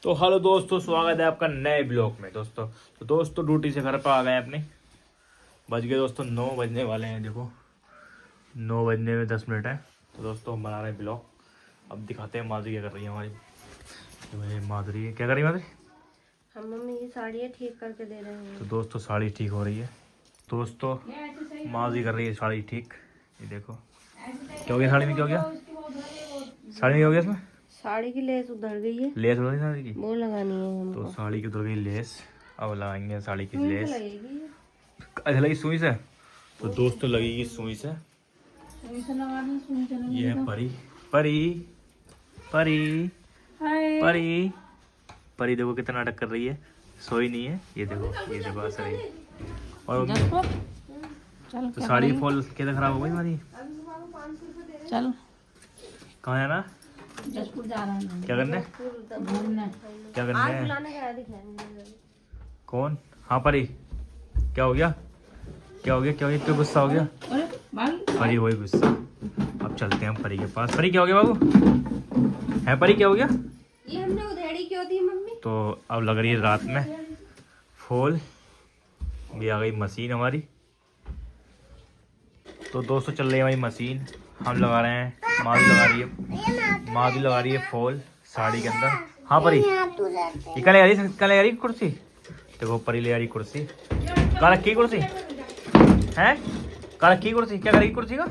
तो हेलो दोस्तों, स्वागत है आपका नए ब्लॉग में। दोस्तों ड्यूटी से घर पर आ गए अपने। बज गए दोस्तों 9 बजने वाले हैं। देखो 9 बजने में 10 मिनट है। तो दोस्तों हम बना रहे हैं ब्लॉग। अब दिखाते हैं माधुरी क्या कर रही है हमारी। तो ये माधुरी क्या कर रही है? माधुरी हम मम्मी की साड़ियाँ ठीक करके दे रहे हैं। तो दोस्तों साड़ी ठीक हो रही है। दोस्तों माधुरी कर रही है साड़ी ठीक। ये देखो क्या हो गया साड़ी में, क्या हो गया साड़ी में, क्या हो गया इसमें? साड़ी की लेस उधर गई है, लेस उधर गई साड़ी की, वो लगानी है हमको। तो साड़ी की उधर गई लेस। अब लगाएंगे साड़ी की सुई से लेस। लगेगी। अच्छा लगी सुई से। तो दोस्तों लगेगी सुई से। ये है परी परी परी परी परी। देखो कितना नाटक कर रही है, सोई नहीं है। ये देखो हंस रही है। और तो साड़ी फॉल कैसे खराब हो गई हमारी। चल कहाँ जाना? जसपुर जा रहा हूँ। क्या करने? घूमने। क्या करने आज है? बुलाने गया दिखाएंगे। कौन? हाँ परी, क्या हो गया? क्या हो गया? क्या हो गया? क्यों गुस्सा हो गया? अरे भाई परी वही गुस्सा। अब चलते हैं हम परी के पास। परी क्या हो गया बाबू? है परी क्या हो गया? ये हमने उधेड़ी क्यों दी मम्मी? तो अब लग रही है रात में फूल। ये आ गई मशीन हमारी। तो दोस्तों चल रही है हमारी मशीन। हम लगा रहे हैं, माधुरी लगा रही है फूल साड़ी के अंदर। हाँ परी, ये कल ले आ रही कुर्सी। देखो परी ले आ रही कुर्सी। कल रखी कुर्सी है, कल रखी कुर्सी। क्या करेगी कुर्सी का?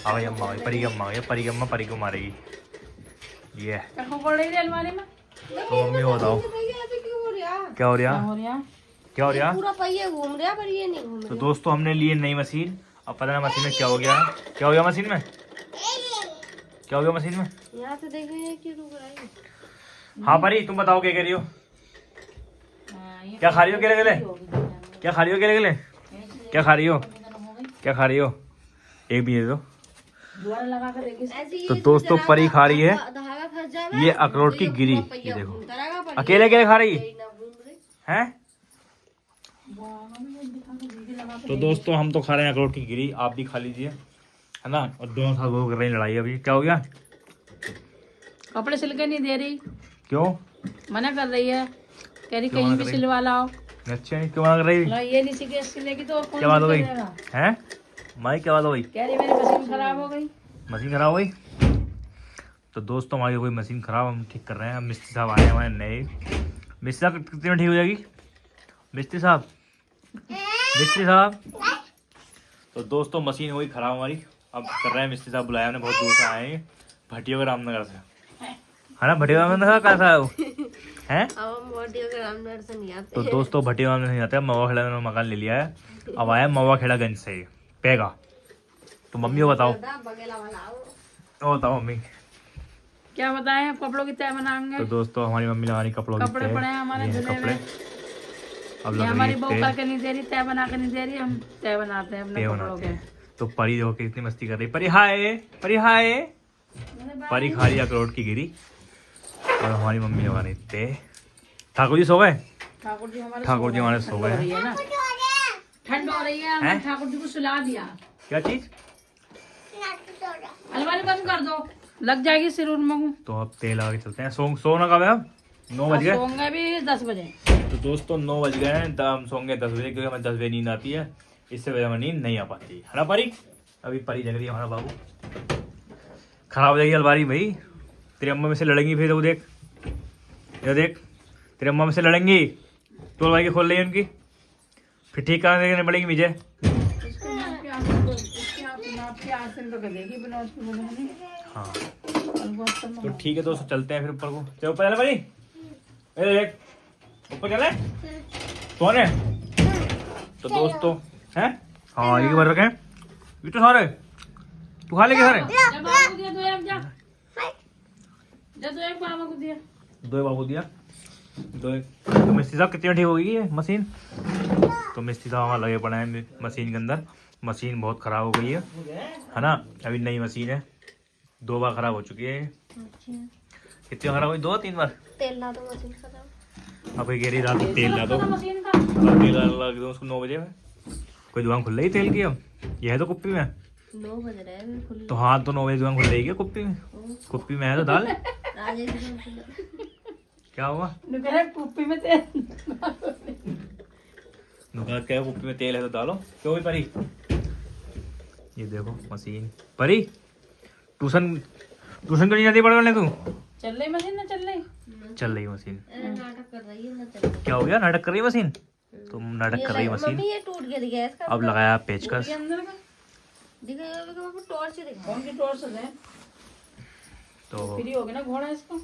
आ गई अम्मा, परी की अम्मा, परी की अम्मा परी को मारेगी। ये अलमारी में तो मम्मी को बताओ क्यों हो रहा? क्या हो रहा? हो रहा क्या हो रहा? पूरा पहिया घूम रहा पर ये नहीं घूम तो रहा। दोस्तों हमने लिए नई मशीन। अब पता नहीं मशीन में क्या हो गया। क्या हो गया मशीन में? क्या हो गया मशीन में? यहाँ से देख रहे हैं क्यों रुक रहा है। हाँ परी तुम बताओ क्या कह रही हो? क्या खा रही हो केले केले? क्या खा रही हो केले केले? क्या खा रही हो? क्या खा रही हो? एक भी दे दो। दोबारा लगा कर देखिए। ऐसे ही तो दोस्तों परी खा रही है धागा फंस जाएगा। ये अखरोट की गिरी। तो ये देखो घूमता रहेगा पर अकेले अकेले खा रही ये ना घूम रहे। है। तो दोस्तों हम तो खा रहे हैं अखरोट की गिरी, आप भी खा लीजिए, है ना। और दोनों साथ वो कर रही हैं लड़ाई। अभी क्या हो गया? कपड़े सिल के नहीं दे रही, क्यों मना कर रही है। कह रही क्यों कहीं मना भी कर रही? सिलवा लाओ। अच्छा क्यों मना कर रही? ला, ये नहीं सीखे सिलेगी तो कौन क्या बात हो गई करेगा? है माई? क्या बात हो गई? कह रही मेरी मशीन खराब हो गई। मशीन खराब हो गई। तो दोस्तों हमारी कोई मशीन खराब, हम ठीक कर रहे हैं। अब मिस्त्री साहब आए हमारे नए। मिस्त्री साहब कितने में ठीक हो जाएगी? मिस्त्री साहब तो दोस्तों मशीन हो गई खराब हमारी। अब कर रहे हैं, मिस्त्री साहब बुलाया हमने, बहुत दूर से आए हैं, भटिया के रामनगर से, है ना। भटिया रामनगर कैसा है वो है? अब हम मोटियों के रामनगर से नहीं आते। तो दोस्तों भटिया रामनगर नहीं आते, मवा खेड़ा में मकान ले लिया है। अब आया मवा खेड़ागंज से पेगा। तो मम्मी को बताओ, बगेला वाला वो बताओ मम्मी। क्या बताएं, अब कपड़ों की तय तो बनाएंगे। दोस्तों हमारी मम्मी लगानी कपड़ों की कपड़े तह। पड़े हैं हमारे ये हैं धुले कपड़े। में। अब ये लग हमारी रही बहू है तह। करके नहीं दे रही, तय बना के नहीं दे रही, हम तय बनाते हैं अपने तह कपड़ों बनाते के। हैं। तो परी देखो कितनी मस्ती कर रही। परी हाय, परी हाय। परी खा रही अखरोट की गिरी और हमारी मम्मी लगा रही तह। ठाकुर जी सो गए? ठाकुर जी हमारे सो गए रही है ना, ठंड हो रही है। हमने हैं? ठाकुर जी को सुला दिया। क्या चीज? अलमारी बंद कर दो, लग जाएगी सिर में। तो अब तेल लगा के चलते हैं। सोना कब है? अब 9 बज गए। सोंगे भी 10 बजे। तो दोस्तों 9 बज गए हैं, तब हम सोंगे 10 बजे, क्योंकि हमें 10 बजे नींद आती है। इससे वजह हमें नींद नहीं आ पाती है ना परी। अभी परी जग रही है हमारा बाबू। खराब हो जाएगी अलमारी भाई, तेरी अम्मा में से लड़ेंगी फिर। वो देख, ये देख, तेरी अम्मा में से लड़ेंगी तो अलमारी खोल रही है उनकी, फिर ठीक करने पड़ेगी मुझे। हाँ तो ठीक है दोस्तों, चलते हैं फिर ऊपर को। चलो ऊपर चले भाई, देख ऊपर चले सोने। तो दोस्तों हैं, हाँ ये भर रखे हैं ये तो सारे। तू खा लेंगे सारे? दो बाबू दिया दो। तो मिस्त्री साहब कितनी ठीक होगी ये मशीन? तो मिस्त्री साहब हमारे लगे पड़े हैं मशीन के अंदर। मशीन बहुत खराब हो गई है ना। अभी नई मशीन है, 2 बार खराब हो चुकी है। कितनी बार खराब हुई? 2-3 बार। तेल ला दो मशीन खत्म। अब कह रही रात में तेल ला दो। अब तेल ला दो उसको 9 बजे में। कोई दुकान खुल रही तेल की? अब ये है तो कुप्पी में 9 बज रहे हैं तो हाँ, तो 9 बजे दुकान खुल रही है कुप्पी में। कुप्पी में है तो दाल। आज एक दिन क्या हुआ? नुकरे पुप्पी में तेल नुकरा क्या कुप्पी में तेल है तो डालो। क्यों भी परी? ये देखो मशीन। परी ट्यूशन क्यों नहीं जाती पढ़ने तू? चल रही मशीन ना चल रही। चल रही मशीन। नाटक कर रही है ना चल। क्या हो गया? नाटक कर रही है मशीन? तुम नाटक कर रही है मशीन। मम्मी ये टूट गया दिखा इसका। अब लगाया पेचकस। के अंदर का दिखा बाबू टॉर्च दिखा। कौन की टॉर्च है? तो फ्री हो गया ना घोड़ा इसको।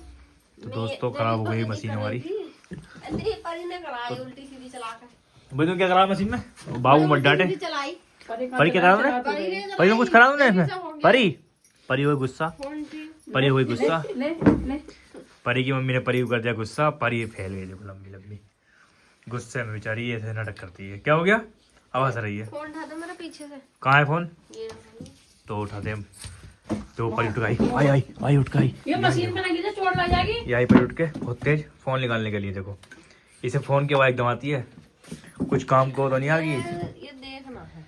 तो दोस्तों खराब हो गई मशीन हमारी। अंदर परी ने कराई उल्टी सीधी चलाकर। भाई तो क्या करा मशीन में? बाबू मत डांटे। चलाई। परी क्या करा तूने? परी में कुछ करा तूने इसमें? परी हुई गुस्सा। परी हुई गुस्सा। ले ले परी की मम्मी ने परी को कर दिया गुस्सा। परी फैल गई देखो लंबी लंबी। गुस्से में बेचारी ऐसे नाटक करती है। क्या हो गया? आवाज आ रही है। फोन उठा दो मेरा पीछे से। कहाँ है फोन? ये तो उठा दे। तो परी उठ गई। आई उठ गई। ये मशीन में लगी तो चोट लग जाएगी। ये आई परी उठ के बहुत तेज फोन निकालने के लिए। देखो इसे फोन की आवाज एकदम आती है। कुछ काम को तो नहीं आ गई। ये देखना है।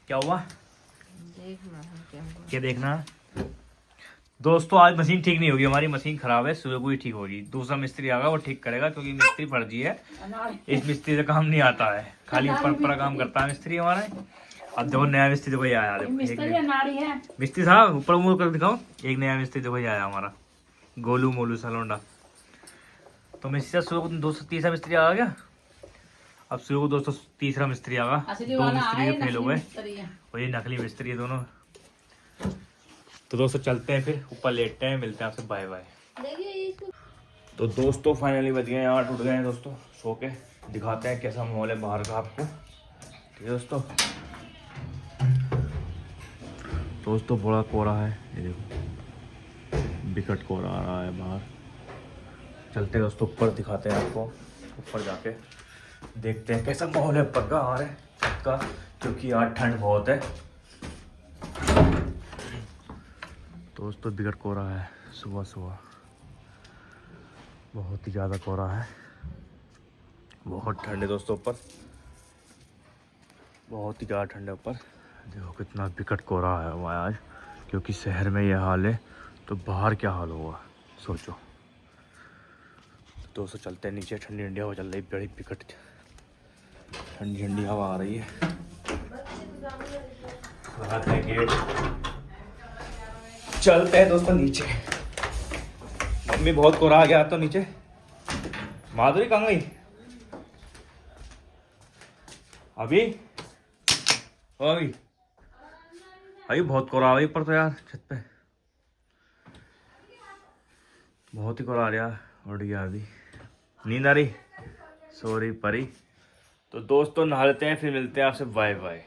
क्या हुआ? देखना है क्या हुआ। क्या देखना है? दोस्तों आज मशीन ठीक नहीं होगी हमारी। मशीन खराब है। सुबह को ही ठीक होगी। दूसरा मिस्त्री आएगा वो ठीक करेगा क्योंकि मिस्त्री फर्जी है। इस मिस्त्री से काम नहीं आता है। खाली ऊपर ऊपर काम करता है मिस्त्री हमारा। अब देखो नया मिस्त्री देखो ये आया। देखो मिस्त्री नाड़ी है। मिस्त्री साहब ऊपर मुंह कर दिखाओ। एक नया मिस्त्री देखो ये आया हमारा। गोलू मोलू सलोंडा। तो मिस्त्री साहब सुबह को 230 मिस्त्री आ गया। अब सुबह को 230 मिस्त्री आगा। असली 2 वाला मिस्त्री आए जो फेल हो गए मिस्त्री है। और ये नकली मिस्त्री है दोनों। तो दोस्तों चलते हैं फिर ऊपर लेटते हैं। मिलते हैं आपसे। Bye bye. देखिए इसको। तो दोस्तों फाइनली बज गए 8 उठ गए हैं दोस्तों सो के। दिखाते हैं कैसा माहौल है बाहर का आपको। ठीक है दोस्तों बड़ा कोहरा है। ये देखो बिकट कोहरा आ रहा है बाहर। चलते हैं दोस्तों ऊपर दिखाते हैं आपको। ऊपर जाके देखते हैं कैसा माहौल है ऊपर का हमारे छत का। क्योंकि आज ठंड बहुत है दोस्तों। बिकट कोहरा है सुबह सुबह। बहुत ही ज़्यादा कोहरा है। बहुत ठंड है दोस्तों ऊपर। बहुत ही ज़्यादा ठंड है ऊपर। देखो कितना बिकट कोहरा है हुआ है आज। क्योंकि शहर में ये हाल है तो बाहर क्या हाल होगा सोचो। दोस्तों चलते हैं नीचे। ठंडी ठंडी हवा चल रही। बड़ी बिकट ठंडी ठंडी हवा आ रही है। लगाते हैं गेट। चलते हैं दोस्तों नीचे। मम्मी बहुत कोहरा आ गया तो नीचे। माधुरी कहाँ गई? अभी अभी बहुत कोहरा आ गई ऊपर तो यार छत पे। बहुत ही कोहरा आ रहा। उड़ गया अभी। नींद आ रही। सॉरी परी। तो दोस्तों नहा लेते हैं फिर मिलते हैं आपसे। Bye bye.